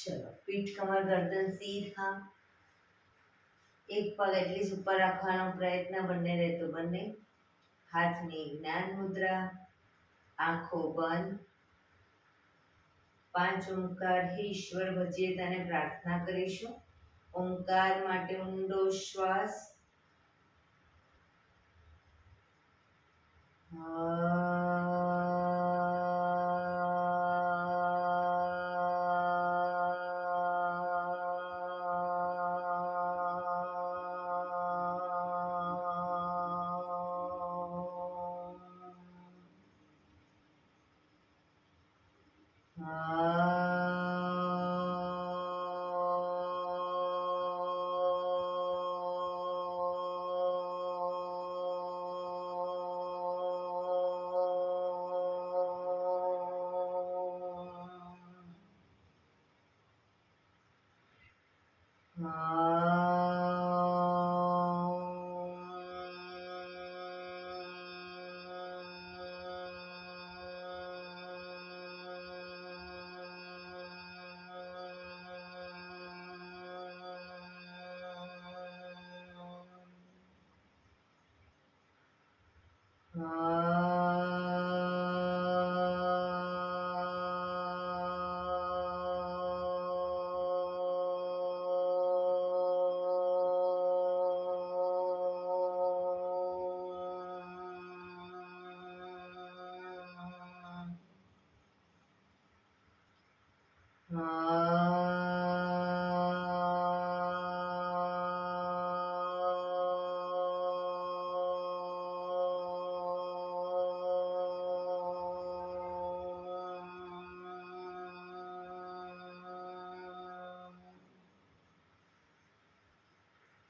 ચલો, પીઠ કમર ગરદન સીધા, એક પગ એટલી ઉપર રાખવાનો પ્રયત્ન, બંને રહેતો બંને. હાથની જ્ઞાન મુદ્રા, આંખો બંધ. 5 ઓમકાર હે ઈશ્વર ભજીએ તને પ્રાર્થના કરીશું. ઓમકાર માટે ઊંડો શ્વાસ.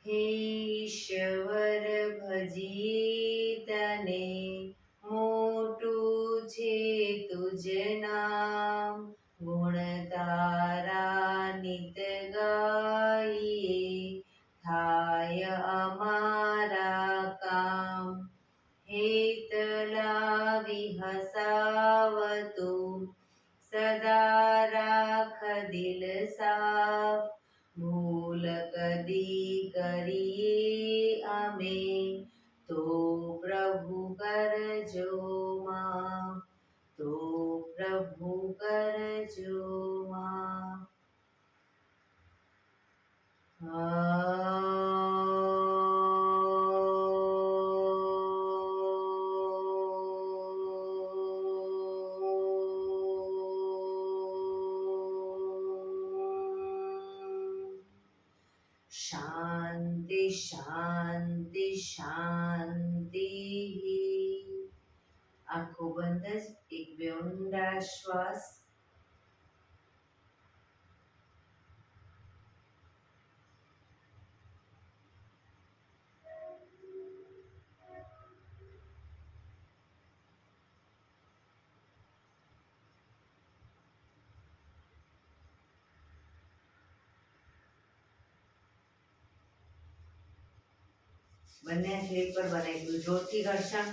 હે ઈશ્વર ભજીએ તને, મોટું છે તુજ નામ. ગુણ તારા નિત ગાઈએ, થાય અમારા કામ. હેત લાવી હસાવતું, સદા રાખ દિલ સાફ. ભૂલ કદી કરીએ અમે, તો પ્રભુ કરજો માફ. તો પ્રભુ કરજો માફ. શાંતિ શાંતિ શાંતિ. આંખો બંધ જ, એક બે ઊંડા શ્વાસ. બંને સ્લીપ પર બનાવી, જોરથી ઘર્ષણ.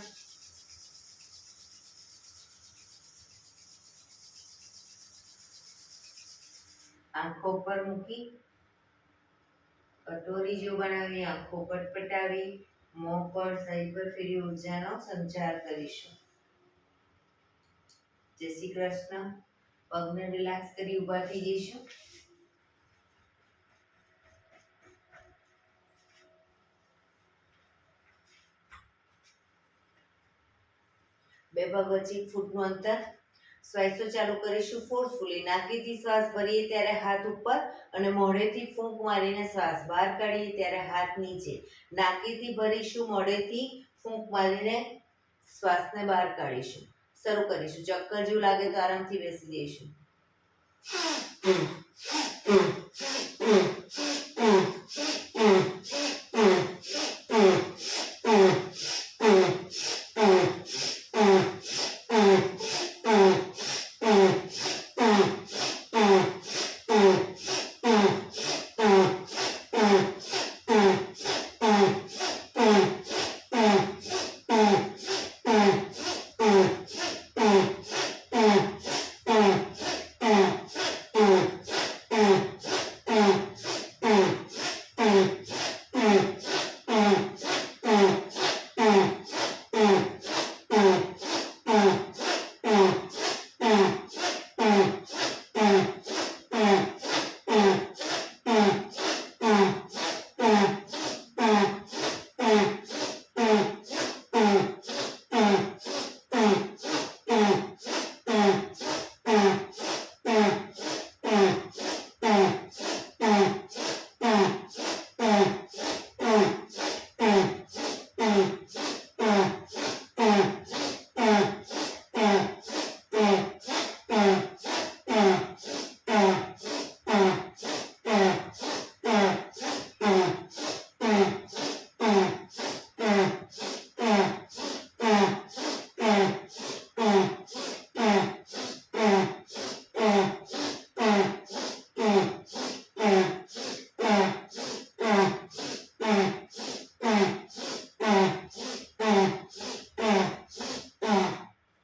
આંખો પર મૂકી કટોરી જેવું બનાવી, આંખો પટપટાવી, મોં પર સાઈડ પર ફેરી ઉર્જાનો સંચાર કરીશું. જય શ્રી કૃષ્ણ. પગને રિલેક્સ કરી ઊભા થઈ જઈશું. બે પગ વચ્ચે 1 ફૂટનું અંતર. શ્વાસો ચાલુ કરીશું ફોર્સફુલી. નાકીથી શ્વાસ ભરીએ ત્યારે હાથ ઉપર, અને મોઢેથી ફૂંક મારીને શ્વાસ બહાર કાઢીએ ત્યારે હાથ નીચે. નાકીથી ભરીશું, મોઢેથી ફૂંક મારીને શ્વાસને બહાર કાઢીશું. શરૂ કરીશું. ચક્કર જેવું લાગે તો આરામથી બેસી જઈશું.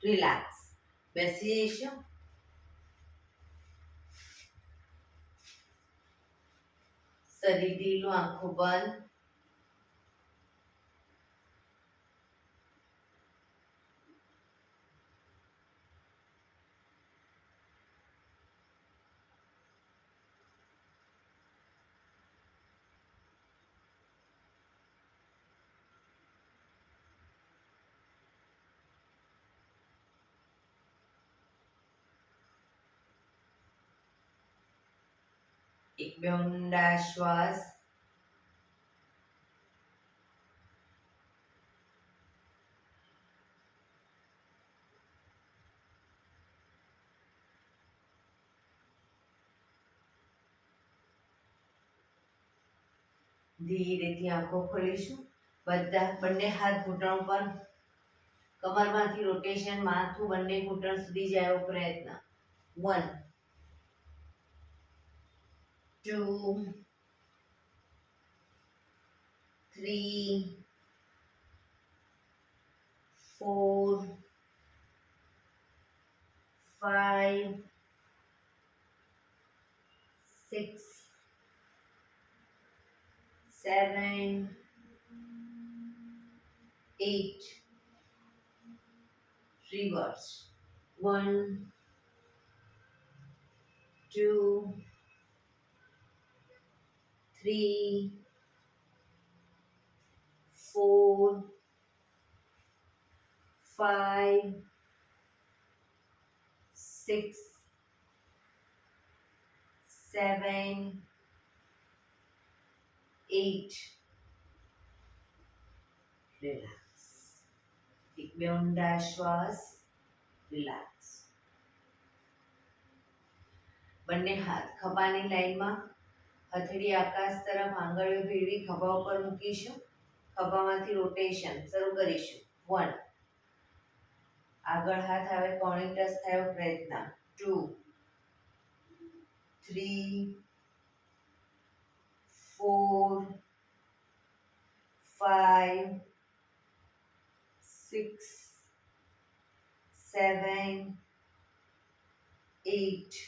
રિલેક્સ. બેસી જઈશું. શરીર ઢીલું, આંખો બંધ. એક બે ઊંડા શ્વાસ. ધીરેથી આંખો ખોલીશું. બંને હાથ ઘૂંટણ પર. કમરમાંથી રોટેશન, માથું બંને ઘૂંટણ સુધી જાય એવો પ્રયત્ન. 1 2 3 4 5 6 7 8. Reverse. 1 2 3 4 5 6 7 8. Relax. એક બે ઊંડા શ્વાસ. રિલેક્સ. બંને હાથ ખભાની લાઈનમાં. હથેળી આકાશ તરફ, આંગળીઓ ભેળવી ખભા ઉપર મૂકીશું. ખભામાંથી રોટેશન શરૂ કરીશું. 1 આગળ હાથ આવે કોણી ટચ થાય એવો પ્રયત્ન. 2 3 4 5 6 7 8.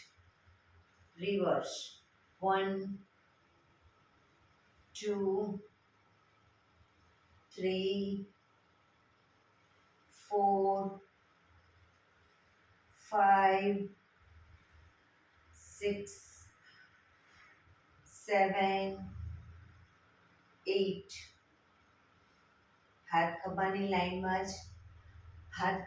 Reverse. 1 2 3 4 5 6 7 8. હાથ ખભાની લાઈનમાં જ. હાથ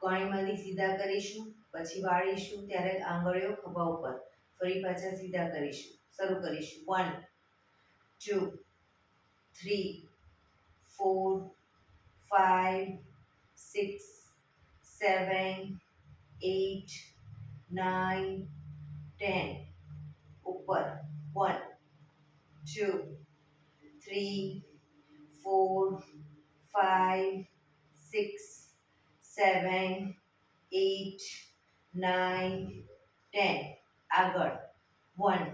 કોણીમાંથી સીધા કરીશું, પછી વાળીશું ત્યારે આંગળીઓ ખભા ઉપર. ફરી પાછા સીધા કરીશું. શરૂ કરીશું. 1 2 3 4 5 6 7 8 9 10. ઉપર. 1 2 3 4 5 6 7 8 9 10. આગળ. 1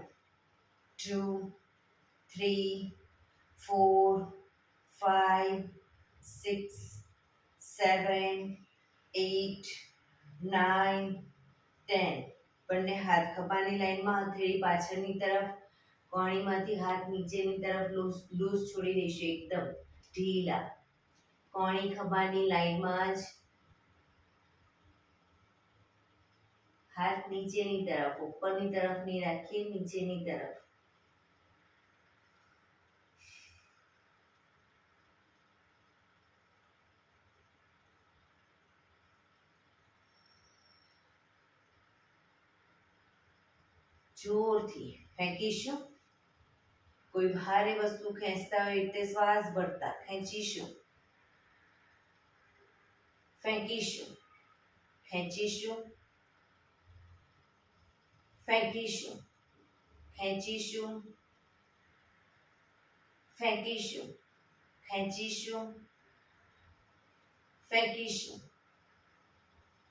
2 3 4 5 6 7 8 9 10. બંને હાથ ખભાની લાઈનમાં. હથેળી પાછળની તરફ. કોણીમાંથી હાથ નીચેની તરફ લૂઝ છોડી દઈશું. એકદમ ઢીલા. કોણી ખભાની લાઈનમાં જ. હાથ નીચેની તરફ, ઉપરની તરફ નહીં રાખીએ, નીચેની તરફ. જોરથી ફેંકીશું. કોઈ ભારે વસ્તુ ખેંચતા હોય એટલે શ્વાસ ભરતા ખેંચીશું. ફેંકીશું. ખેંચીશું. ફેંકીશું. ખેંચીશું. ફેંકીશું. ખેંચીશું. ફેંકીશું.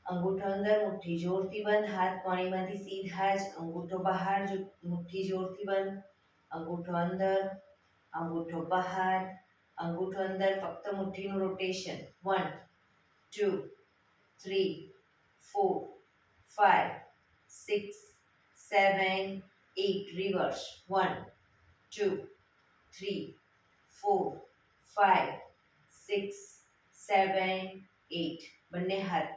અંગૂઠો અંદર, મુઠ્ઠી જોરથી બંધ. હાથ કોણીમાંથી સીધા જ. અંગૂઠો બહાર, મુઠ્ઠી જોરથી બંધ. અંગૂઠો અંદર, અંગૂઠો બહાર, અંગૂઠો અંદર. ફક્ત મુઠ્ઠીનું રોટેશન. 1 2 3 4 5 6 7 8 reverse 1 2 3 4 5 6 7 8 બંને હાથ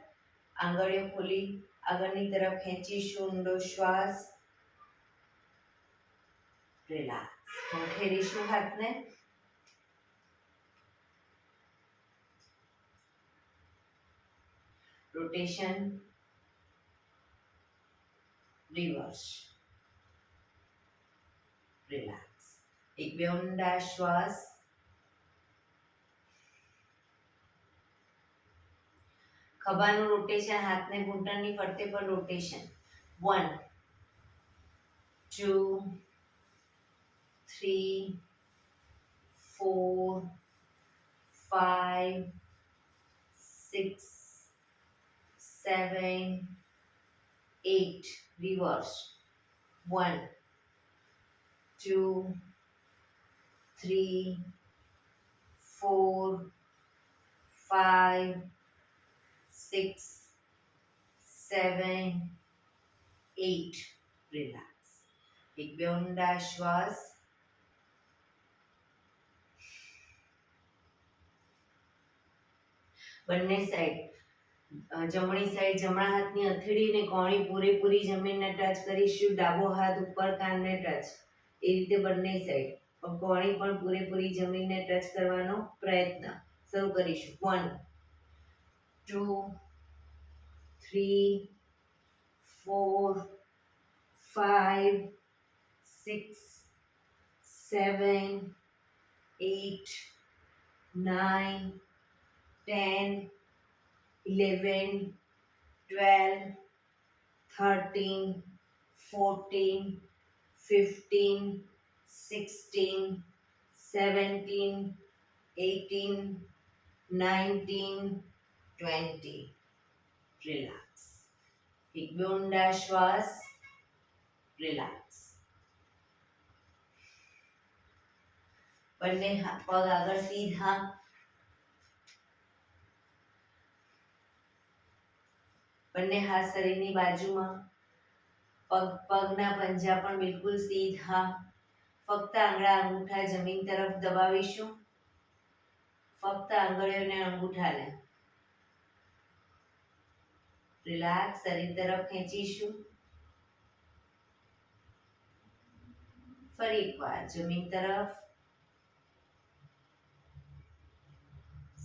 આંગળીઓ ખોલી આગળની તરફ ખેંચીશું ઊંડો શ્વાસ રિલેક્સ ખંખેરીશું હાથને રોટેશન રિવર્સ રિલેક્સ એક બે ઊંડા શ્વાસ ખભાનું રોટેશન હાથને ઘૂંટણની ફરતે પર રોટેશન 1 2 3 4 5 6 7 8 reverse 1 2 3 4 5 6 7 8 રિલેક્સ એક બે ઊંડા શ્વાસ બંને સાઈડ જમણી સાઈડ જમણા હાથની હથેળીને કોણી પૂરેપૂરી જમીનને ટચ કરીશું ડાબો હાથ ઉપર કાનને ટચ એ રીતે બંને સાઈડ કોણી પણ પૂરેપૂરી જમીનને ટચ કરવાનો પ્રયત્ન શરૂ કરીશું 1 2 3 4 5 6 7 8 9 10 11 12 13 14 15 16 17 18 19 20 રિલેક્સ એક બે ઊંડા શ્વાસ રિલેક્સ બંને પગ આગળ સીધા બંને હાથ શરીરની બાજુમાં પગના પંજા પણ બિલકુલ સીધા ફક્ત આંગળા અંગૂઠા જમીન તરફ દબાવીશું ફક્ત આંગળીઓને અંગૂઠાને રિલેક્સ શરીર તરફ ખેંચીશું ફરી એકવાર જમીન તરફ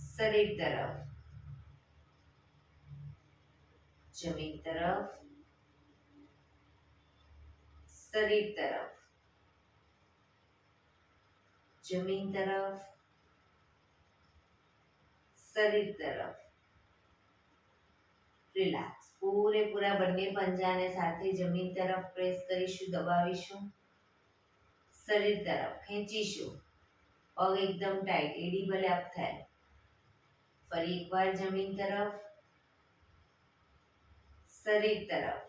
શરીર તરફ જમીન તરફ શરીર તરફ જમીન તરફ શરીર તરફ રિલેક્સ પૂરેપૂરા બંને પંજાને સાથે જમીન તરફ પ્રેસ કરીશું દબાવીશું શરીર તરફ ખેંચીશું પગ એકદમ ટાઈટ એડી ભલે અપ થાય ફરી એકવાર જમીન તરફ શરીર તરફ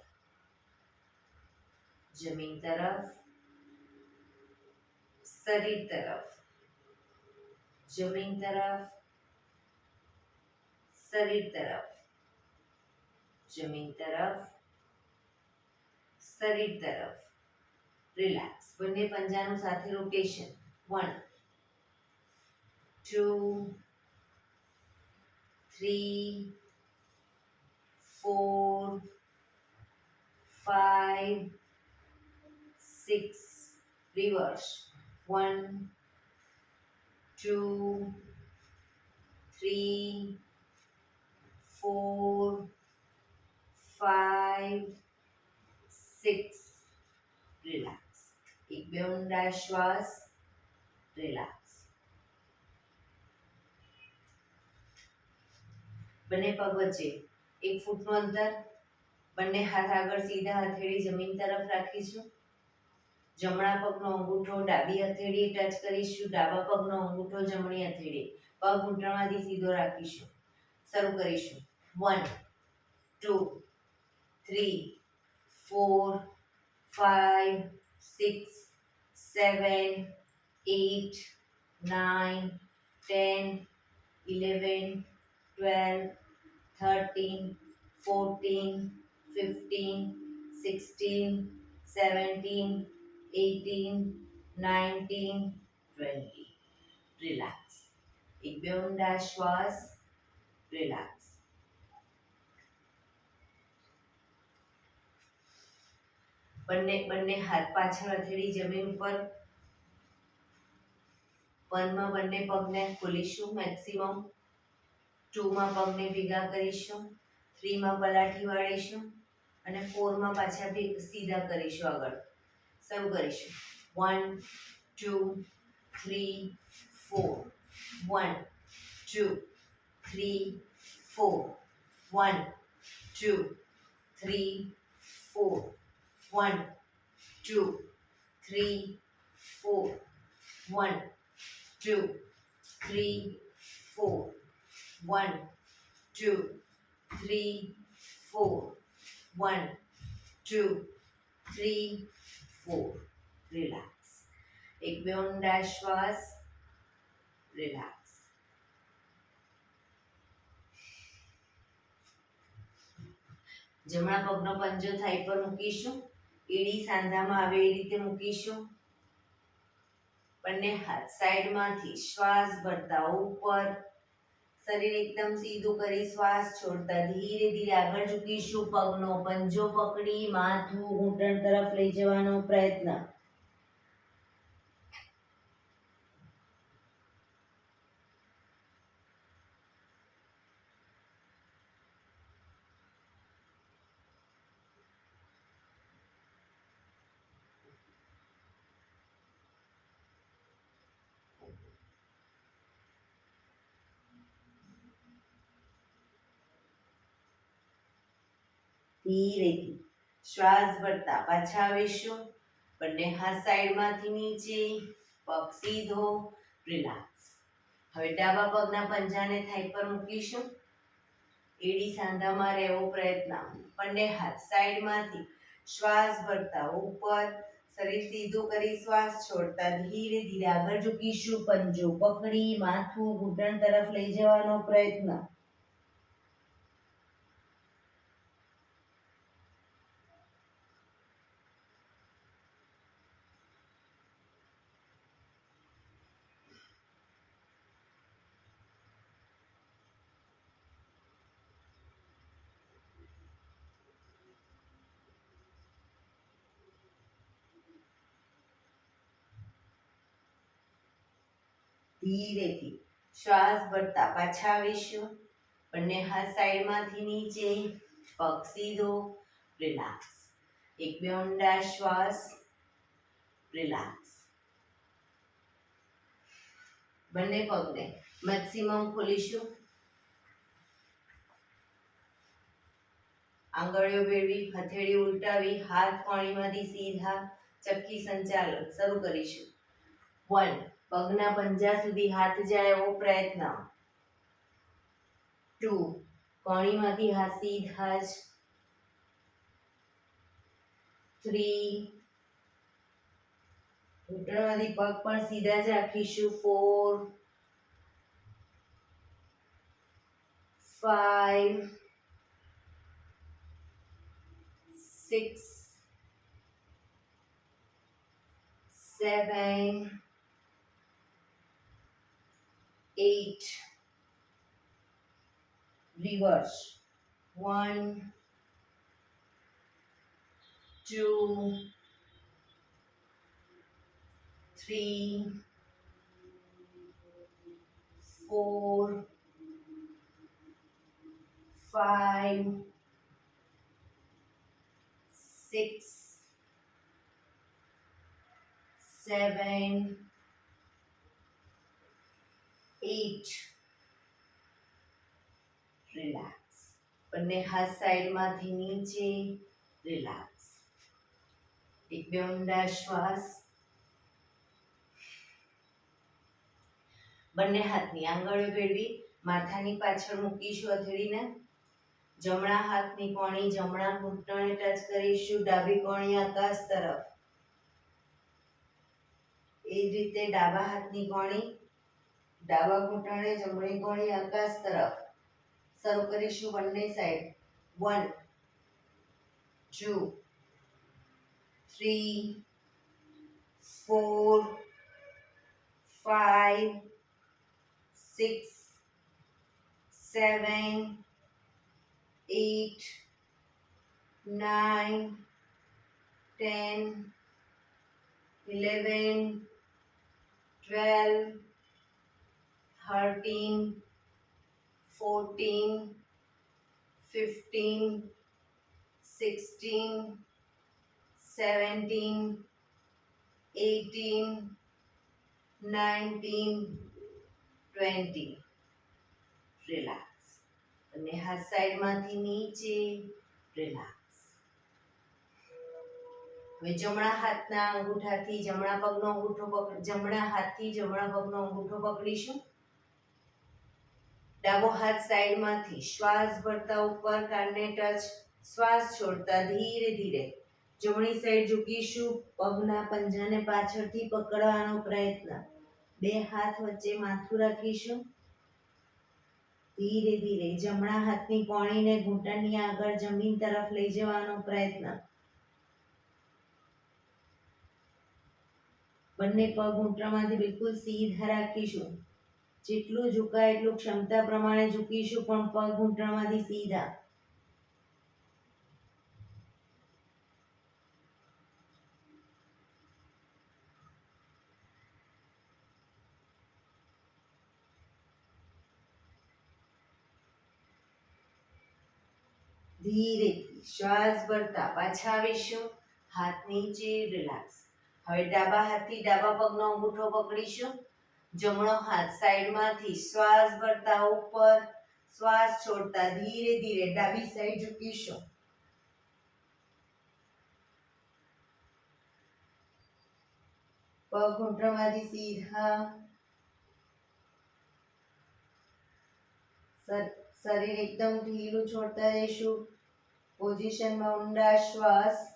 જમીન તરફ શરીર તરફ જમીન તરફ શરીર તરફ જમીન તરફ શરીર તરફ રિલેક્સ બંને પંજાનું સાથે રોટેશન 1 2 3 4 5 6 reverse 1 2 3 4 5 6 રિલેક્સ એક બે ઊંડા શ્વાસ રિલેક્સ બંને પગ વચ્ચે 1 ફૂટનું અંતર બંને હાથ આગળ સીધા હથેળી જમીન તરફ રાખીશું જમણા પગનો અંગૂઠો ડાબી હથેળીએ ટચ કરીશું ડાબા પગનો અંગૂઠો જમણી હથેળી પગ ઘૂંટણમાંથી સીધો રાખીશું શરૂ કરીશું 1 2 3 4 5 6 7 8 9 10 11 12 13 13, 14, 15, 16, 17, 18, 19, 20. રિલેક્સ. એક બે ઊંડા શ્વાસ. રિલેક્સ. બંને હાથ પાછળ હથેળી જમીન પર. 1 માં બંને પગને ખોલીશું મેક્સિમમ. 2 માં પગને ભેગા કરીશું. 3 માં પલાઠી વાળીશું અને 4 માં પાછા સીધા કરીશું આગળ. શરૂ કરીશું. 1, 2, 3, 4. 1, 2, 3, 4. 1, 2, 3, 4. 1, 2, 3, 4. 1, 2, 3, 4. 1, 2, 3, 4. 1, 2, 3, 4. રિલેક્સ. એક બે ઊંડા શ્વાસ. રિલેક્સ. જમણા પગનો પંજો થાઈ પર મૂકીશું. એડી સાંધામાં આવે એ રીતે મૂકીશું. બંને હાથ સાઈડમાંથી શ્વાસ ભરતા ઉપર. શરીર એકદમ સીધું કરી શ્વાસ છોડતા ધીરે ધીરે આગળ ઝૂકીશું. પગનો પંજો પકડી માથું ઘૂંટણ તરફ લઈ જવાનો પ્રયત્ન. ધીરેથી શ્વાસ ભરતા પાછા આવીશું. બંને હાથ સાઈડમાંથી નીચે. પગ સીધો. રિલેક્સ. હવે ડાબા પગના પંજાને થાઈ પર મૂકીશું. એડી સાંધામાં રહેવો પ્રયત્ન. બંને હાથ સાઈડમાંથી શ્વાસ ભરતા ઉપર. શરીર સીધું કરી શ્વાસ છોડતા ધીરે ધીરે આગળ ઝૂકીશું. પંજો પકડી માથું ઘૂંટણ તરફ લઈ જવાનો પ્રયત્ન. ધીરેથી શ્વાસ ભરતા પાછા આવીશું. બંને હાથ સાઈડમાંથી નીચે. પગ સીધો. રિલેક્સ. એક બે ઊંડા શ્વાસ. રિલેક્સ. બંને પગને મેક્સિમમ ખોલીશું. આંગળીઓ ભેળવી, હથેળી ઉલટાવી, હાથ કોણીમાંથી સીધા. ચક્કી સંચાલન શરૂ કરીશું. 1, પગના પંજા સુધી હાથ જાય એવો પ્રયત્ન. 2, કોણીમાંથી હાથ સીધા જ. 3, ઘૂંટણમાંથી પગ પણ સીધા જ રાખીશું. 4, 5, 6, 7, 8. Reverse. 1, 2, 3, 4, 5, 6, 7, 8. રિલેક્સ. બંને હાથ સાઈડમાંથી નીચે. રિલેક્સ. એક બે ઊંડા શ્વાસ. બંને હાથની આંગળીઓ ભેળવી માથાની પાછળ મૂકીશું હથેળીને. જમણા હાથની કોણી જમણા ઘૂંટણે ટચ કરીશું. ડાબી કોણી આકાશ તરફ. એ જ રીતે ડાબા હાથની કોણી ડાબા ઘૂંટણે જમણી કોણી આકાશ તરફ. શરૂ કરીશું બંને સાઈડ 1 2 3 4 5 6 7 8 9 10 11 12 13 14 15 16 17 18 19 20 રિલેક્સ અને હાથ સાઈડમાંથી નીચે રિલેક્સ હવે જમણા હાથના અંગૂઠાથી જમણા પગનો અંગૂઠો પકડીશું ડાબો હાથ સાઈડમાંથી શ્વાસ ભરતા ઉપર કાનને ટચ શ્વાસ છોડતા ધીરે ધીરે જમણી સાઈડ ઝૂકીશું પગના પંજાને પાછળથી પકડવાનો પ્રયત્ન બે હાથ વચ્ચે માથું રાખીશું ધીરે ધીરે જમણા હાથની કોણીને ઘૂંટણની આગળ જમીન તરફ લઈ જવાનો પ્રયત્ન બંને પગ ઘૂંટણમાંથી બિલકુલ સીધા રાખીશું જેટલું ઝુકાય એટલું ક્ષમતા પ્રમાણે ઝૂકીશું પણ પગ ઘૂંટણમાંથી સીધા ધીરેથી શ્વાસ ભરતા પાછા આવીશું હાથ નીચે રિલેક્સ હવે ડાબા હાથથી ડાબા પગનો અંગૂઠો પકડીશું જમણો હાથ સાઈડમાંથી શ્વાસ ભરતા ઉપર શ્વાસ છોડતા ધીરે ધીરે ડાબી સાઈડ ઝૂકીશું પગ ઘૂંટણમાંથી સીધા શરીર એકદમ ઢીલું છોડતા જઈશું પોઝિશનમાં ઊંડા શ્વાસ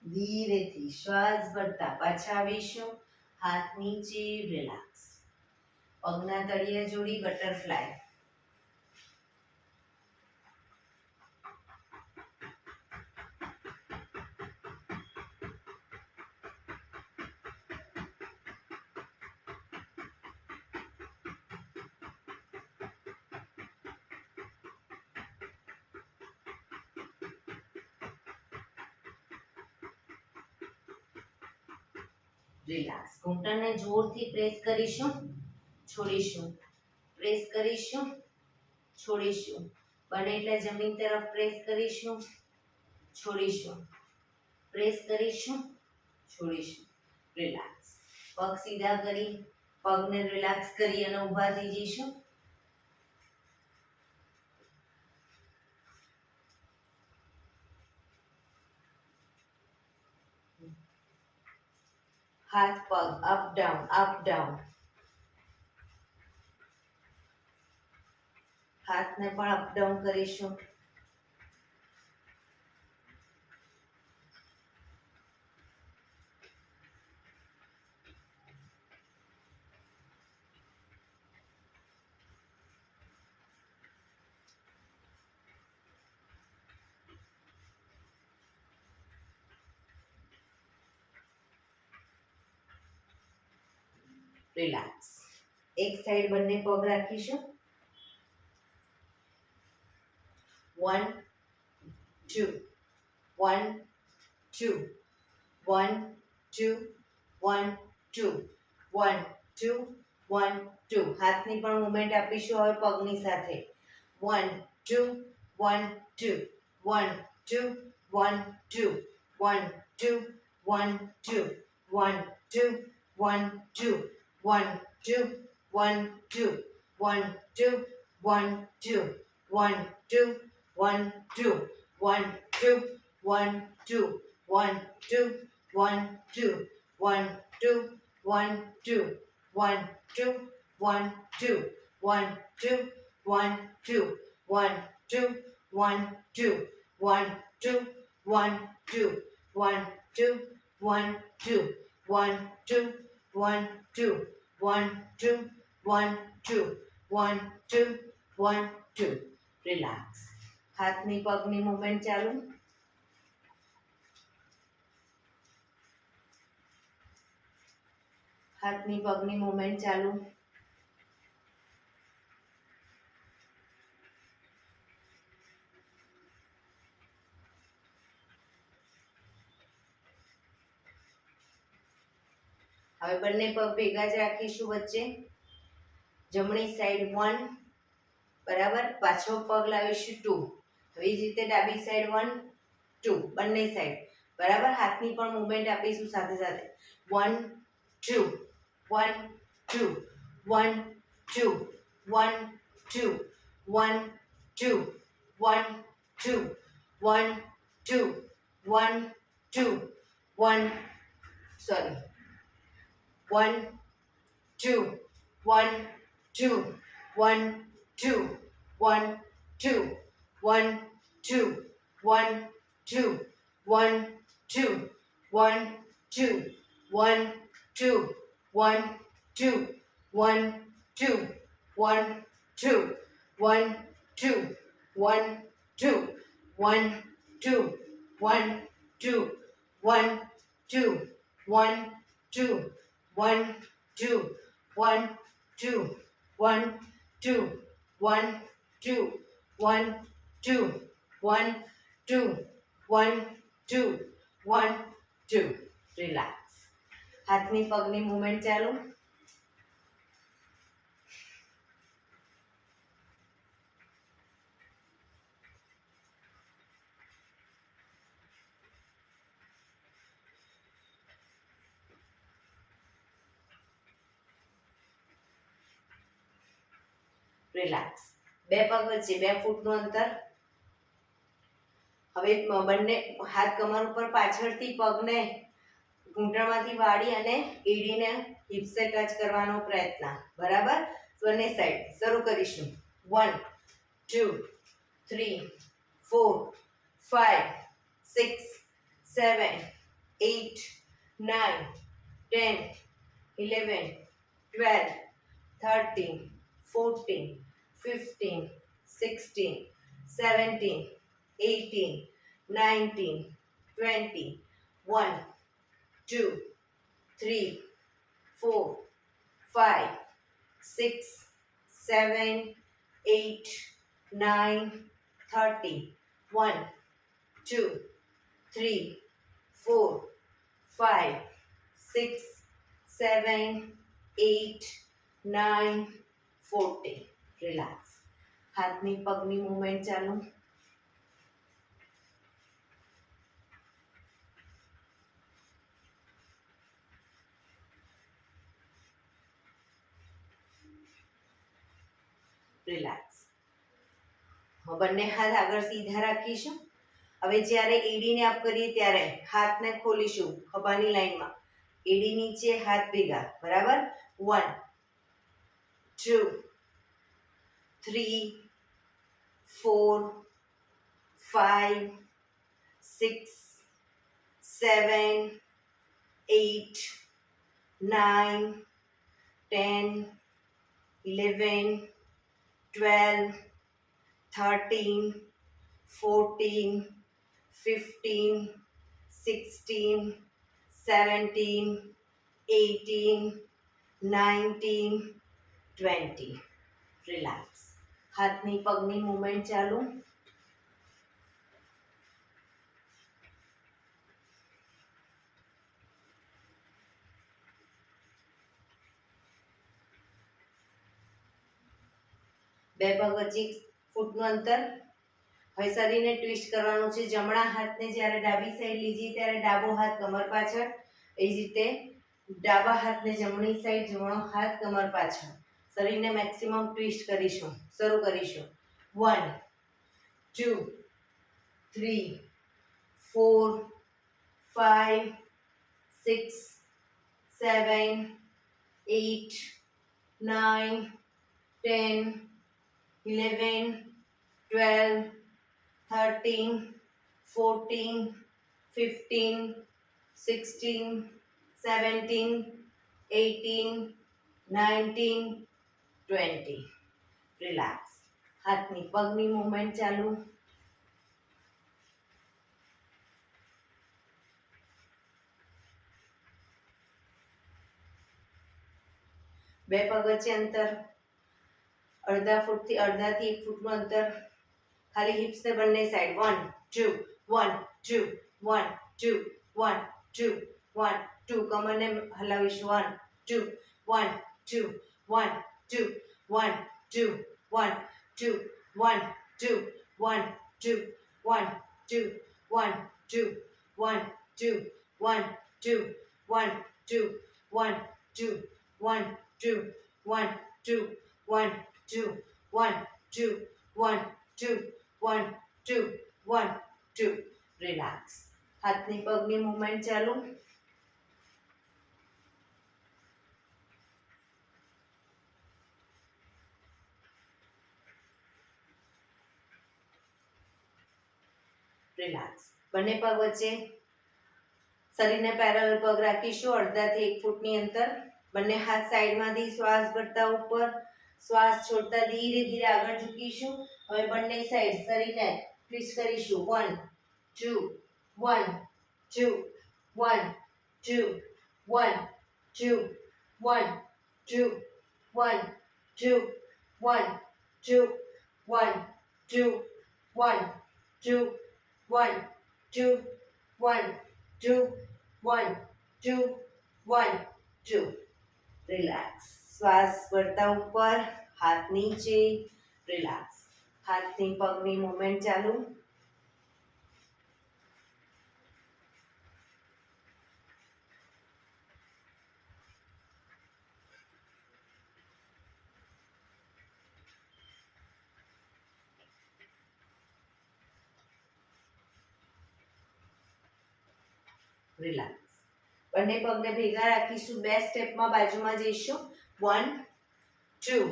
ધીરેથી શ્વાસ ભરતા પાછા આવીશું હાથ નીચે રિલેક્સ પગના તળિયા જોડી બટરફ્લાય રિલેક્સ ઘૂંટણને જોરથી પ્રેસ કરીશું છોડીશું પ્રેસ કરીશું છોડીશું બને એટલે જમીન તરફ પ્રેસ કરીશું છોડીશું પ્રેસ કરીશું છોડીશું રિલેક્સ પગ સીધા કરી પગને રિલેક્સ કરી અને ઊભા થઈ જઈશું હાથ પગ અપ ડાઉન હાથને પણ અપ ડાઉન કરીશું રિલેક્સ એક સાઈડ બંને પગ રાખીશું 1 2 1 2 1 2 1 2 1 2 1 2 હાથની પણ મુવમેન્ટ આપીશું હવે પગની સાથે 1 2 1 2 1 2 1 2 1 2 1 2 1 2 1 2 1 2 1 2 1 2 1 2 1 2 1 2 1 2 1 2 1 2 1 2 1 2 1 2 1 2 1 2 1 2 1 2 1 2 1 2 1 2 1 2 1 2 1 2 1 2 1 2 1 2 1 2 1 2 1 2 રિલેક્સ હાથની પગની મૂવમેન્ટ ચાલુ હાથની પગની મૂવમેન્ટ ચાલુ હવે બંને પગ ભેગા જ રાખીશું વચ્ચે જમણી સાઈડ 1 બરાબર પાછો પગ લાવીશું 2 હવે જ રીતે ડાબી સાઈડ 1 2 બંને સાઈડ બરાબર હાથની પણ મૂવમેન્ટ આપીશું સાથે સાથે 1 2 1 2 1 2 1 2 1 2 1 2 1 2 1 2 1 sorry 1 2 1 2 1 2 1 2 1 2 1 2 1 2 1 2 1 2 1 2 1 2 1 2 1 2 1 2 1 2 1 2 1 2 1 2 1 2 1 2 1 2 1 2 1 2 1 2 1 2 1 2 રિલેક્સ હાથની પગની મૂવમેન્ટ ચાલુ રિલેક્સ બે પગ વચ્ચે 2 ફૂટનું અંતર હવે બંને હાથ કમર ઉપર પાછળથી પગને ઘૂંટણમાંથી વાળી અને એડીને હિપ્સે ટચ કરવાનો પ્રયત્ન બરાબર બંને સાઈડ શરૂ કરીશું 1 2 3 4 5 6 7 8 9 10 11 12 13 14 15 16 17 18 19 20 1 2 3 4 5 6 7 8 9 30 1 2 3 4 5 6 7 8 9 40 રિલેક્સ હાથની પગની મૂવમેન્ટ ચાલુ રિલેક્સ બંને હાથ આગળ સીધા રાખીશું હવે જ્યારે એડીને અપ કરીએ ત્યારે હાથને ખોલીશું ખભાની લાઈનમાં એડી નીચે હાથ ભેગા બરાબર 1 2 3 4 5 6 7 8 9 10 11 12 13 14 15 16 17 18 19 20 રિલેક્સ હાથની પગની મૂવમેન્ટ ચાલુ બે પગ વચ્ચે ફૂટનું અંતર હવે શરીરને ટ્વિસ્ટ કરવાનું છે જમણા હાથને જ્યારે ડાબી સાઈડ લીધી ત્યારે ડાબો હાથ કમર પાછળ એ જ રીતે ડાબા હાથને જમણી સાઈડ જમણો હાથ કમર પાછળ શરીરને મેક્સિમમ ટ્વિસ્ટ કરીશું શરૂ કરીશું 1 2 3 4 5 6 7 8, 9, 10, 11, 12, 13, 14, 15, 16, 17, 18, 19, 20. રિલેક્સ. હાથની પગની મૂવમેન્ટ ચાલુ. બે પગ વચ્ચે અંતર, અડધાથી 1 ફૂટનું અંતર. ખાલી હિપ્સને બંને સાઈડ. 1 2 1 2 1 2 1 2 1 2. કમરને હલાવીશું. 1 2 1 2 1 2 1 2 1 2 1 2 1 2 1 2 1 2 1 2 1 2 1 2 1 2 1 2 1 2 1 2 1 2 1 2 1 2 1 2. રિલેક્સ. હાથની પગની મૂવમેન્ટ ચાલુ. રિલેક્સ. બંને પગ વચ્ચે શરીરને પેરેલલ પગ રાખીશું. અડધાથી 1 ફૂટની અંતર. બંને હાથ સાઈડમાંથી શ્વાસ ભરતા ઉપર, શ્વાસ છોડતા ધીરે ધીરે આગળ ઝૂકીશું. હવે બંને સાઈડ શરીરને ટ્વિસ્ટ કરીશું. 1 2 1 2 1 2 1 2 1 2 1 2 1 2 1 2 1 2 1 2 1 2 1 2 1 2. રિલેક્સ. શ્વાસ ભરતા ઉપર, હાથ નીચે. રિલેક્સ. હાથની પગની મૂવમેન્ટ ચાલુ. રિલેક્સ. બંને પગને ભેગા રાખીશું. બે સ્ટેપમાં બાજુમાં જઈશું. 1 2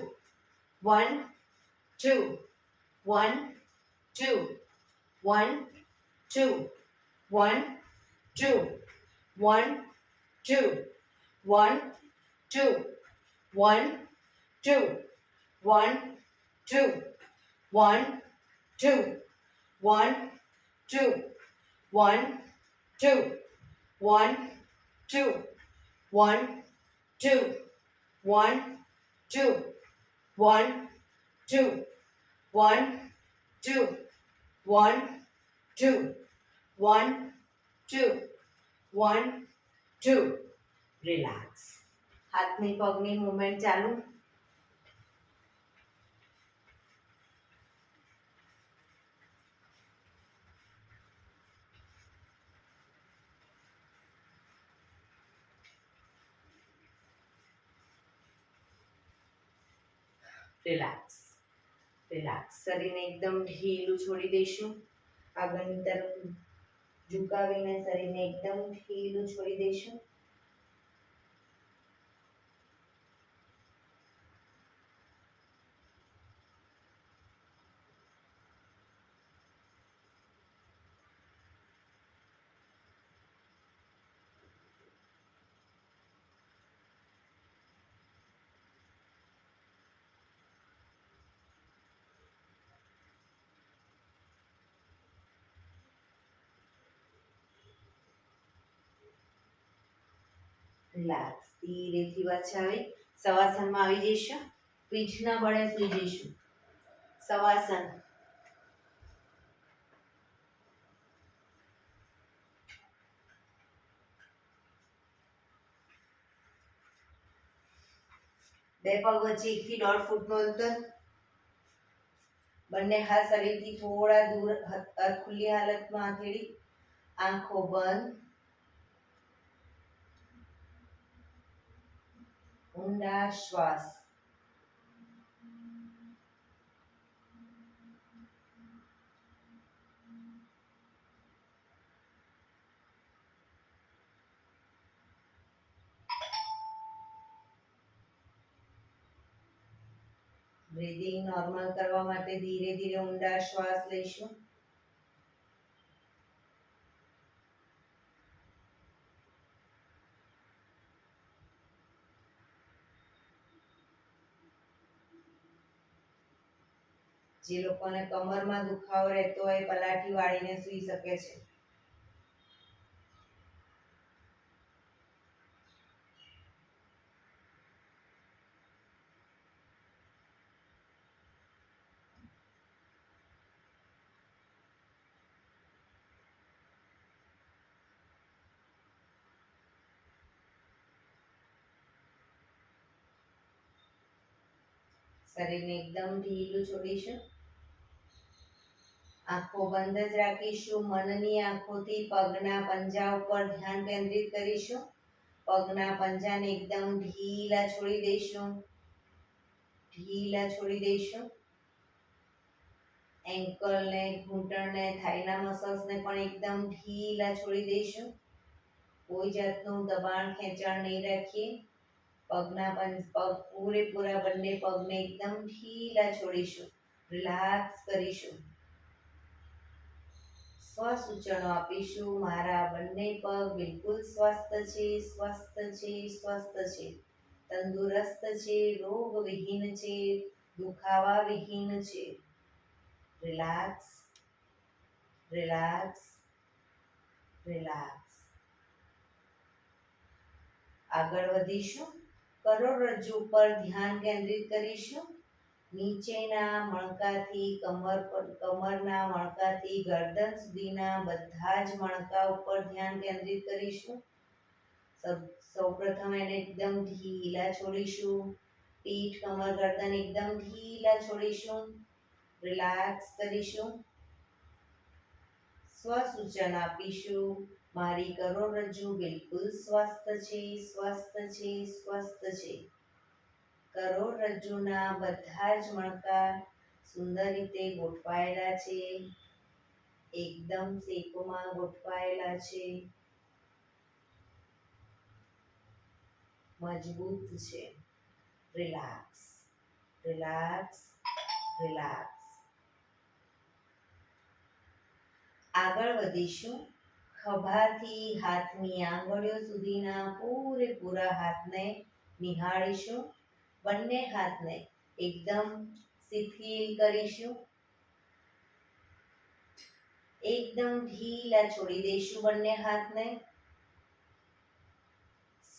1 2 1 2 1 2 1 2 1 2 1 2 1 2 1 2 1 2 1 2 1 2 1 2 1 2 1 2 1 2 1 2 1 2 1 2 1 2. રિલેક્સ. હાથની પગની મૂવમેન્ટ ચાલુ. રિલેક્સ. રિલેક્સ. શરીરને એકદમ ઢીલું છોડી દઈશું. આગળની તરફ ઝુકાવીને શરીરને એકદમ ઢીલું છોડી દઈશું. રિલેક્સ. ધીરેથી પાછા આવી શવાસનમાં આવી જઈશું. પીઠના બળે સૂઈ જઈશું. શવાસન. બે પગ વચ્ચે 1 થી 1.5 ફૂટનું અંતર. બંને હાથ શરીરથી થોડા દૂર, ખુલ્લી હાલતમાં હથેળી. આંખો બંધ. ઊંડા શ્વાસ. બ્રીધિંગ નોર્મલ કરવા માટે ધીરે ધીરે ઊંડા શ્વાસ લઈશું. જે લોકોને કમરમાં દુખાવો રહેતો હોય પલાઠી વાળીને સૂઈ શકે છે. શરીરને એકદમ ઢીલું છોડીશું. આંખો બંધ જ રાખીશું. મનની આંખોથી પગના પંજા ઉપર ધ્યાન કેન્દ્રિત કરીશું. પગના પંજાને એકદમ ઢીલા છોડી દઈશું. ઢીલા છોડી દઈશું. એન્કલને, ઘૂંટણને, થાઈના મસલ્સને પણ એકદમ ઢીલા છોડી દઈશું. કોઈ જાતનું દબાણ ખેંચાણ નહીં રાખીએ. પગ પૂરેપૂરા બંને પગને એકદમ ઢીલા છોડીશું. રિલેક્સ કરીશું. સ્વસૂચનો આપીશું. મારા બંને પગ બિલકુલ સ્વસ્થ છે, સ્વસ્થ છે, સ્વસ્થ છે, તંદુરસ્ત છે, રોગ વિહીન છે, દુખાવા વિહીન છે. Relax, relax, relax. આગળ વધીશું. કરોડરજ્જુ પર ધ્યાન કેન્દ્રિત કરીશું. નીચેના મણકાથી કમરના મણકાથી ગરદન સુધીના બધા જ મણકા ઉપર ધ્યાન કેન્દ્રિત કરીશું. સૌપ્રથમ એને એકદમ ઢીલા છોડીશું. પીઠ, કમર, ગરદન એકદમ ઢીલા છોડીશું. રિલેક્સ કરીશું. સ્વસૂચન આપીશું. મારી કરોડરજ્જુ બિલકુલ સ્વસ્થ છે, સ્વસ્થ છે, સ્વસ્થ છે. કરોડરજ્જુના બધા જ મણકા સુંદર રીતે ગોઠવાયેલા છે. એકદમ શેપમાં ગોઠવાયેલા છે. મજબૂત છે. Relax, relax, relax. આગળ વધીશું. ખભાથી હાથની આંગળીઓ સુધીના પૂરેપૂરા હાથને નિહાળીશું. બંને હાથને એકદમ શિથિલ કરીશું. એકદમ ઢીલા છોડી દઈશું બંને હાથને.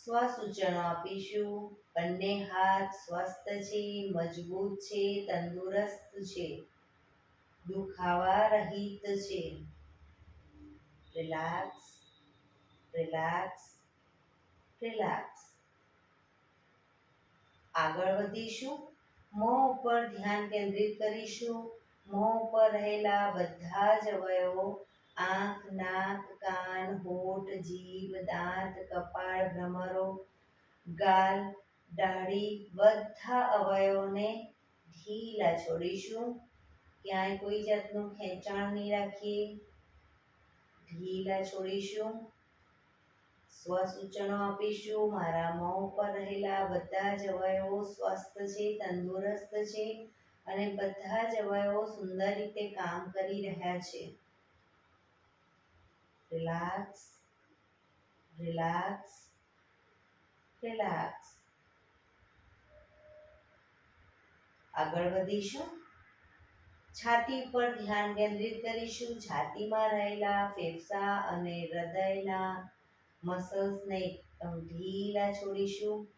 સ્વસૂચનો આપીશું. બંને હાથ સ્વસ્થ છે, મજબૂત છે, તંદુરસ્ત છે, દુખાવા રહિત છે. Relax, relax, relax. આગળ વધીશું. મોં ઉપર ધ્યાન કેન્દ્રિત કરીશું. મોં ઉપર રહેલા બધા જ અવયવો આંખ, નાક, કાન, હોઠ, જીભ, દાંત, કપાળ, ભ્રમરો, ગાલ, દાઢી બધા અવયવોને ઢીલા છોડીશું. ક્યાંય કોઈ જાતનું ખેંચાણ નહીં રાખીએ. ઢીલા છોડીશું. સ્વસૂચનો આપીશું. મારા મોં ઉપર રહેલા બધા જ અવયવો સ્વસ્થ છે, તંદુરસ્ત છે અને બધા જ અવયવો સુંદર રીતે કામ કરી રહ્યા છે. Relax, relax, relax. આગળ વધીશું. છાતી પર ધ્યાન કેન્દ્રિત કરીશું. છાતીમાં રહેલા ફેફસા અને હૃદયના મસલ્સને એકદમ ઢીલા છોડીશું.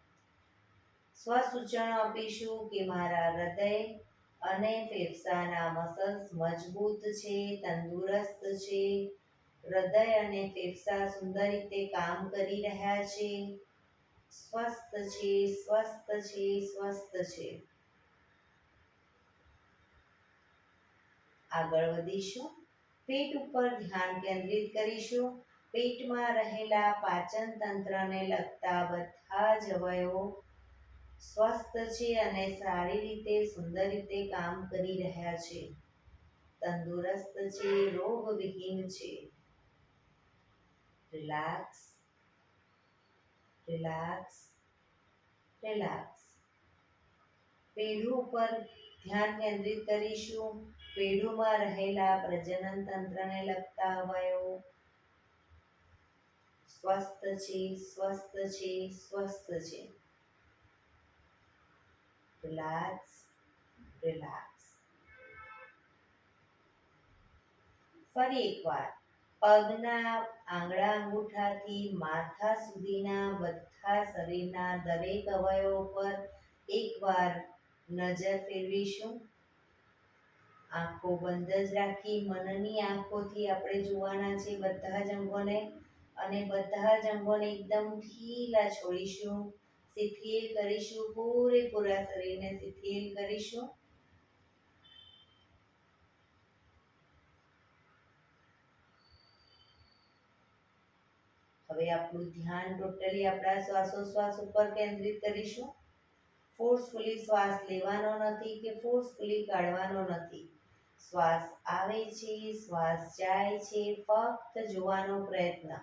સ્વસૂચનો આપીશું કે મારા હૃદય અને ફેફસાના મસલ્સ મજબૂત છે, તંદુરસ્ત છે. હૃદય અને ફેફસા સુંદર રીતે કામ કરી રહ્યા છે. સ્વસ્થ છે, સ્વસ્થ છે, સ્વસ્થ છે. આગળ વધીશું. પેટ ઉપર ધ્યાન કેન્દ્રિત કરીશું. પેટમાં રહેલા પાચન તંત્રને લગતા બધા જ અવયવો સ્વસ્થ છે અને સારી રીતે સુંદર રીતે કામ કરી રહ્યા છે. તંદુરસ્ત છે, રોગ વિહીન છે. Relax, relax, relax. પેઢું પર ધ્યાન કેન્દ્રિત કરીશું. પેઢુમાં રહેલા પ્રજનન તંત્રને લગતા અવયવો સ્વસ્થ છે, સ્વસ્થ છે, સ્વસ્થ છે. Relax, relax. ફરી એકવાર પગના આંગળા અંગૂઠાથી માથા સુધીના બધા શરીરના દરેક અવયવો પર એકવાર નજર ફેરવીશું. આંખો બંધ જ રાખી મનની આંખોથી આપણે જોવાના છે બધા જ અંગોને, અને બધા જ અંગોને એકદમ ઢીલા છોડીશું. શિથિલ કરીશું, પૂરેપૂરા શરીરને શિથિલ કરીશું. હવે આપણું ધ્યાન ટોટલી આપણા શ્વાસોશ્વાસ ઉપર કેન્દ્રિત કરીશું. ફોર્સફુલી શ્વાસ લેવાનો નથી કે ફોર્સફુલી કાઢવાનો નથી. શ્વાસ આવે છે, શ્વાસ જાય છે, ફક્ત જોવાનો પ્રયત્ન.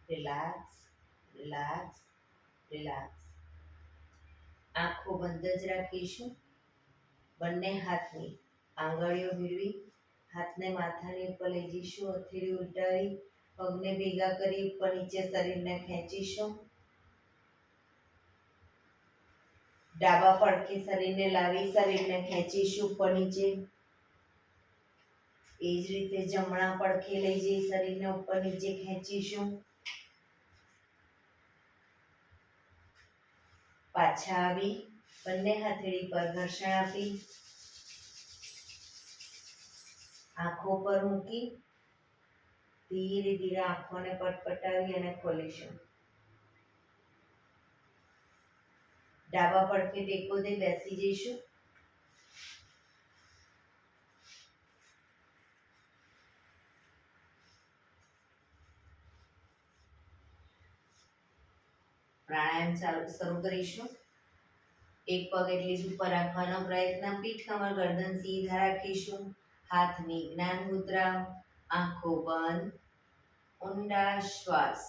Relax, relax, relax. આંખો બંધ જ રાખીશું. બંને હાથની આંગળીઓ ભેળવી હાથને માથાની ઉપર લઈ જઈશું. હથેળી ઉલટાવી પગને ભેગા કરી ઉપર નીચે શરીરને ખેંચીશું. ડાબા પડખે શરીરને લાવી શરીરને ખેંચીશું ઉપર નીચે. એ જ રીતે જમણા પડખે લઈ જઈ શરીરને ઉપર નીચે ખેંચીશું. પાછા આવી બંને હથેળી પર ઘર્ષણ આપી આંખો પર મૂકી ધીરે ધીરે આંખોને પટપટાવી અને ખોલીશું. ડાબા પડખે ટેકો દઈ બેસી જઈશું. પ્રાણાયામ શરૂ કરીશું. એક પગ એટલી જ ઉપર રાખવાનો પ્રયત્ન. પીઠ કમર ગરદન સીધા રાખીશું. હાથની જ્ઞાન મુદ્રા. આંખો બંધ. ઊંડા શ્વાસ.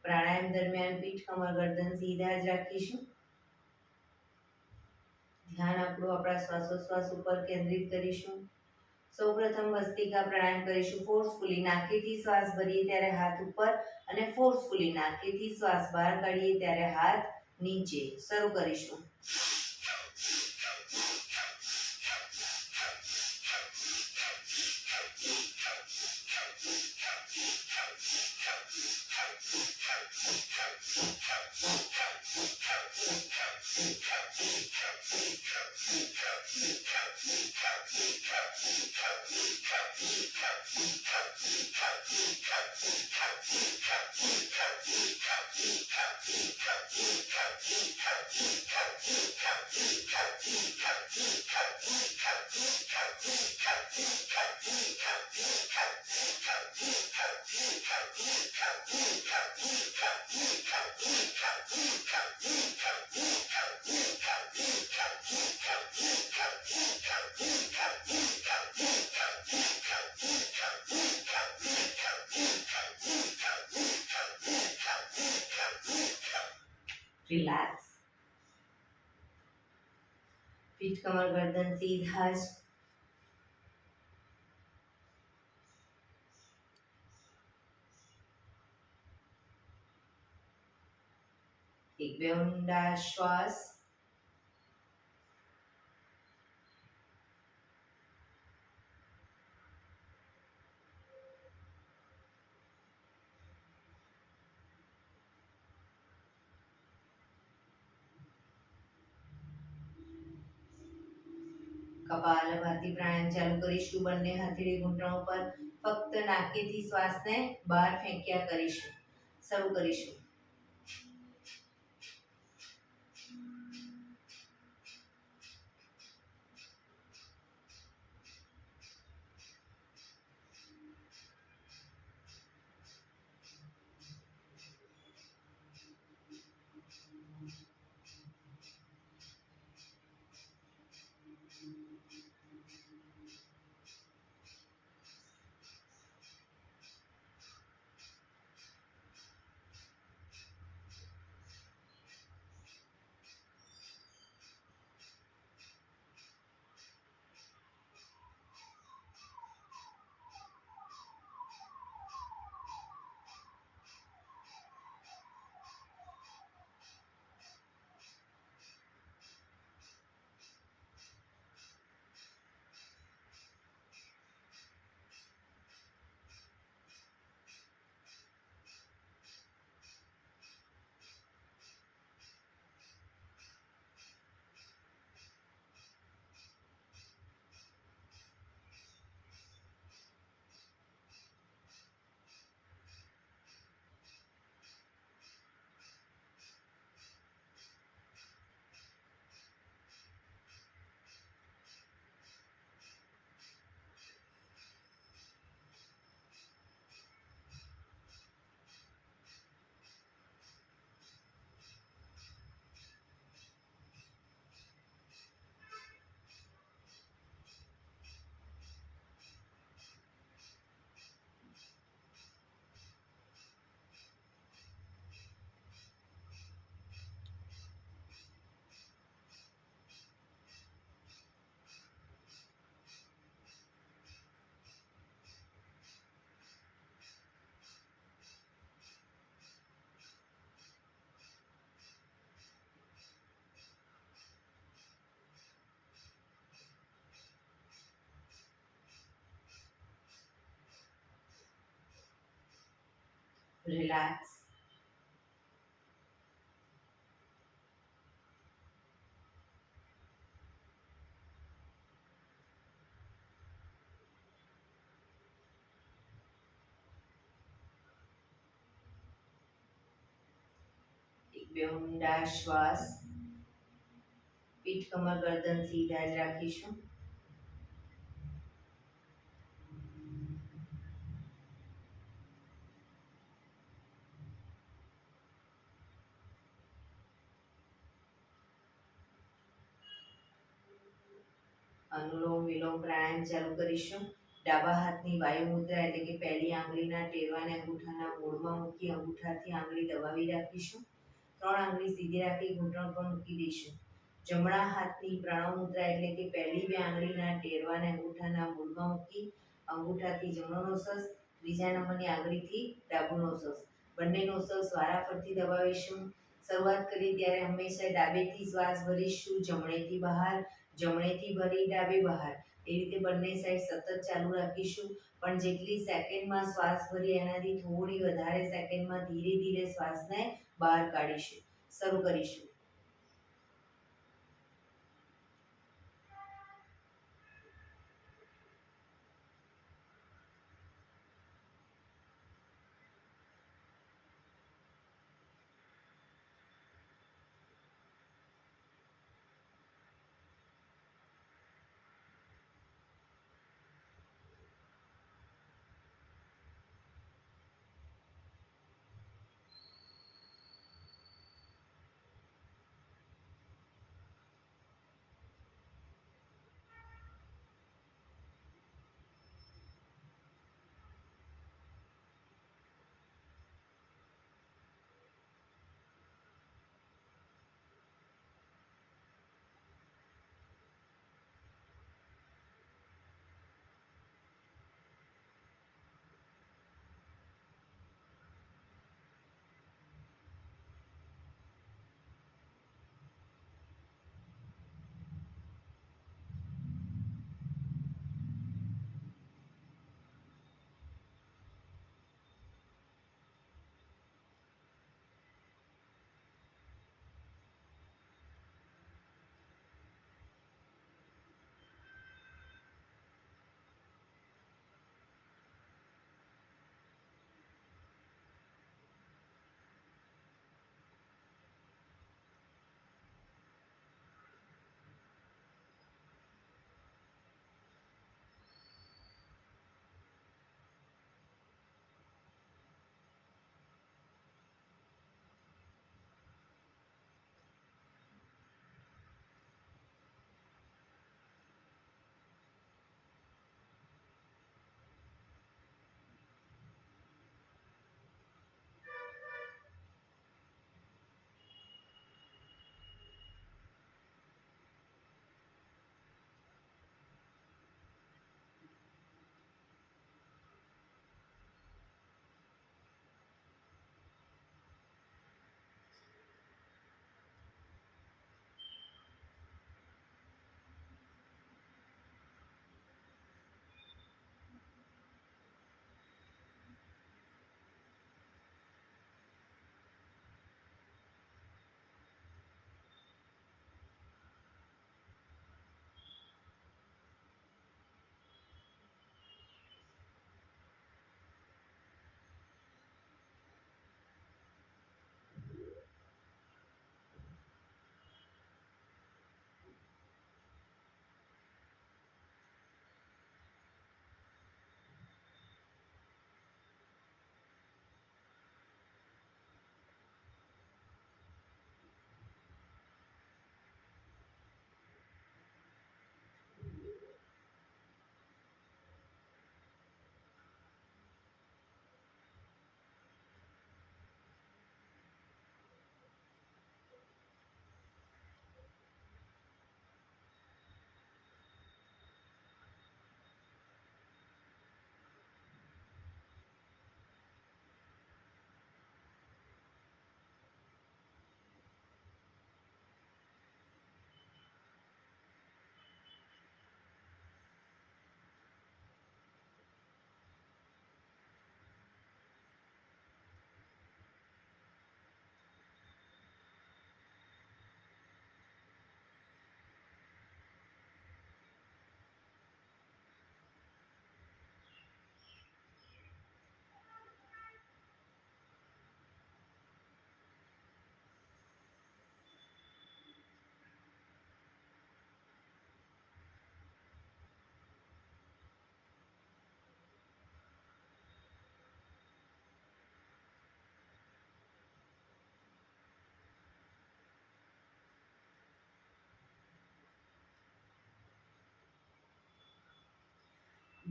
પ્રાણાયામ દરમિયાન પીઠ કમર ગરદન સીધા જ રાખીશું. ધ્યાન આપણું આપણા શ્વાસોશ્વાસ ઉપર કેન્દ્રિત કરીશું. સૌપ્રથમ ભસ્ત્રિકા પ્રાણાયામ કરીશું. ફોર્સફુલી નાકેથી શ્વાસ ભરીએ ત્યારે હાથ ઉપર અને ફોર્સફુલી નાકેથી શ્વાસ બહાર કાઢીએ ત્યારે હાથ નીચે. શરૂ કરીશું. રિલેક્સ. પીઠ કમર ગરદન સીધા જ. એક બે ઊંડા શ્વાસ. કપાલભાતિ પ્રાણાયામ ચાલુ કરીશું. બંને હથેળી ઘૂંટણો પર. ફક્ત નાકેથી શ્વાસને બહાર ફેંક્યા કરીશું. શરૂ કરીશું. રિલેક્સ. એક બે ઊંડા શ્વાસ. પીઠ કમર ગરદન સીધા જ રાખીશું. અનુલોમ વિલોમ પ્રાણાયામ ચાલુ કરીશું. ડાબા હાથની વાયુ મુદ્રા એટલે કે પહેલી આંગળીના ટેરવાને અંગૂઠાના મૂળમાં મૂકી અંગૂઠાથી આંગળી દબાવી રાખીશું. 3 આંગળી સીધી રાખી ઘૂંટણ પર મૂકી દઈશું. જમણા હાથની પ્રણવ મુદ્રા એટલે કે પહેલી 2 આંગળીના ટેરવાને અંગૂઠાના મૂળમાં મૂકી અંગૂઠાથી જમણો નોસસ, ત્રીજા નંબરની આંગળીથી ડાબુ નોસસ. બંને નોસસ વારાફરતી દબાવીશું. શરૂઆત કરીએ ત્યારે હંમેશા ડાબેથી શ્વાસ ભરીશું, જમણેથી બહાર, જમણેથી ભરી ડાબે બહાર. એ રીતે બંને સાઈડ સતત ચાલુ રાખીશું. પણ જેટલી સેકન્ડમાં શ્વાસ ભરી એનાથી થોડી વધારે સેકન્ડમાં ધીરે ધીરે શ્વાસને બહાર કાઢીશું. શરૂ કરીશું.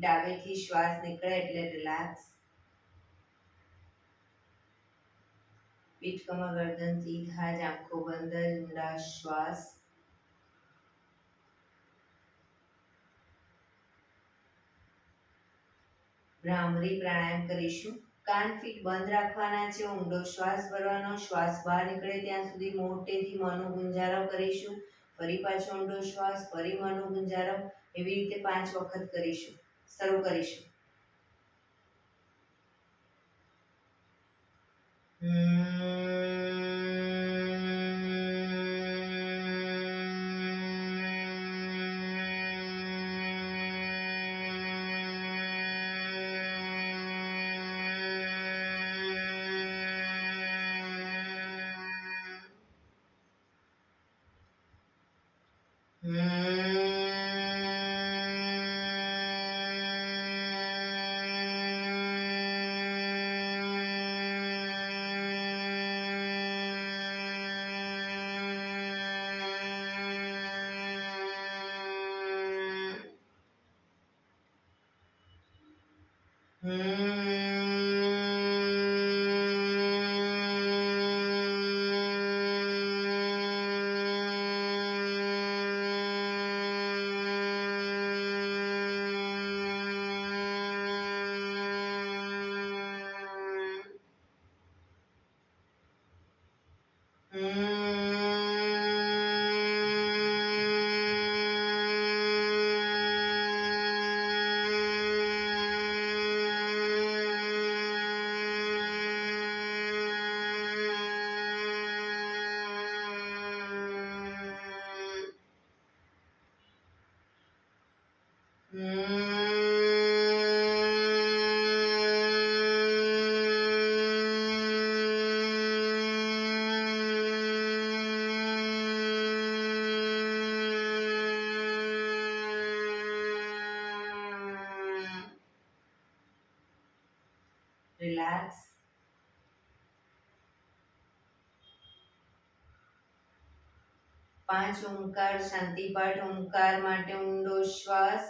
ડાબેથી શ્વાસ નીકળે એટલે રિલેક્સ. પીઠ કમર ગરદન સીધા જ, આંખો બંધ જ, ઊંડા શ્વાસ. ભ્રામરી પ્રાણાયામ કરીશું. કાન ફીટ બંધ રાખવાના છે, ઊંડો શ્વાસ ભરવાનો, શ્વાસ બહાર નીકળે ત્યાં સુધી મોટેથી મોંનો ગુંજારો કરીશું. ફરી પાછો ઊંડો શ્વાસ, ફરી મોંનો ગુંજારો, એવી રીતે 5 વખત કરીશું. શરૂ કરીશું. રિલેક્સ. પાંચ ઓમકાર શાંતિ પાઠ. ઓમકાર માટે ઊંડો શ્વાસ.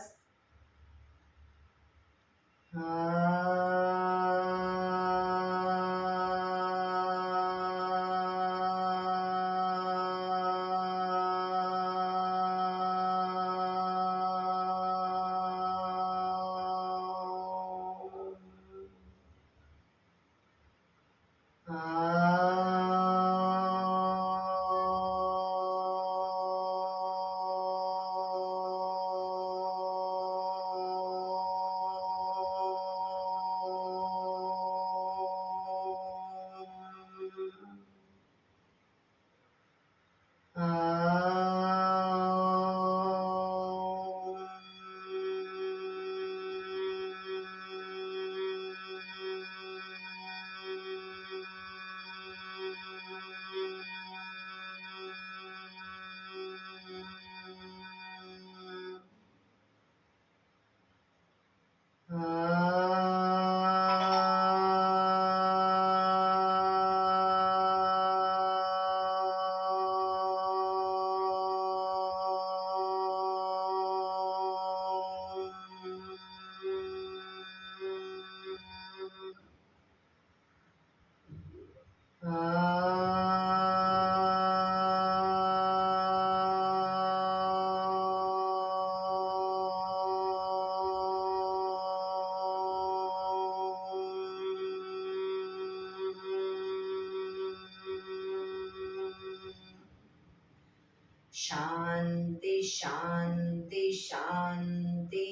શાંતિ શાંતિ શાંતિ.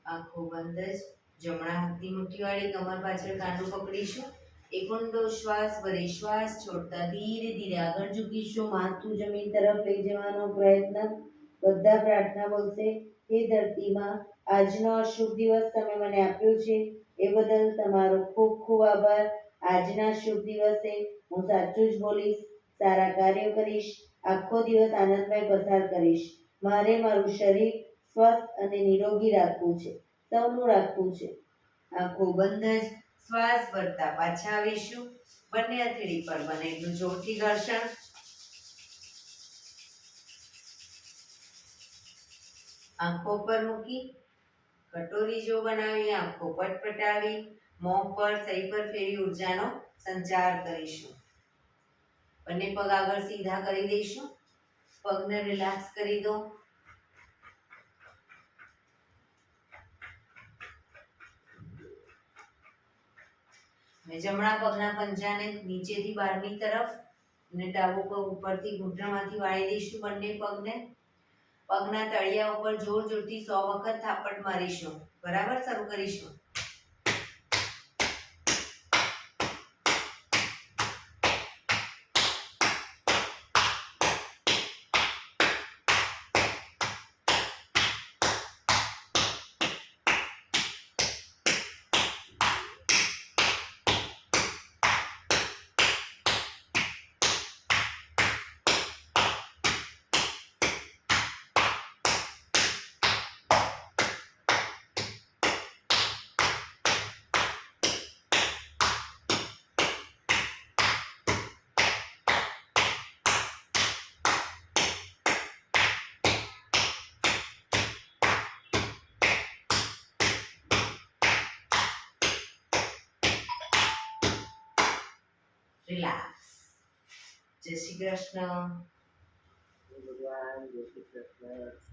આંખો બંધ જ. જમણા હાથની મુઠ્ઠી વાળી કમર પાછળ કાંડું પકડીશું. એક ઊંડો શ્વાસ ભરી શ્વાસ છોડતા ધીરે ધીરે આગળ ઝૂકીશું. માથું જમીન તરફ લઈ જવાનો પ્રયત્ન. બધા પ્રાર્થના બોલશે. હે ધરતીમાં, આજનો આ શુભ દિવસ તમે મને આપ્યો છે એ બદલ તમારો ખૂબ ખૂબ આભાર. આજના શુભ દિવસે હું સાચું જ બોલીશ, સારા કાર્યો કરીશ, આખો દિવસ આનંદમય પસાર કરીશ. મારે મારું શરીર સ્વસ્થ અને નિરોગી રાખવું છે, સૌનું રાખવું છે. આંખો બંધ જ શ્વાસ ભરતા પાછા આવીશું. બંને હથેળી પર બને એટલું જોરથી ઘર્ષણ. આંખો પર મૂકી કટોરી જો બનાવી, આંખો પટપટાવી, મોં પર સહી પર ફેરી ઉર્જાનો સંચાર કરીશું. બંને પગ આગળ સીધા કરી દઈશું. પગને રિલેક્સ કરી દો. હવે જમણા પગના પંજાને નીચેથી બહારની તરફ અને ડાબો પગ ઉપરથી ઘૂંટણમાંથી વાળી દઈશું બંને પગને. પગના તળિયા ઉપર જોર જોરથી 100 વખત થાપટ મારીશું. બરાબર, શરૂ કરીશું. રિલેક્સ. જય શ્રી કૃષ્ણ. ભગવાન જય શ્રી કૃષ્ણ.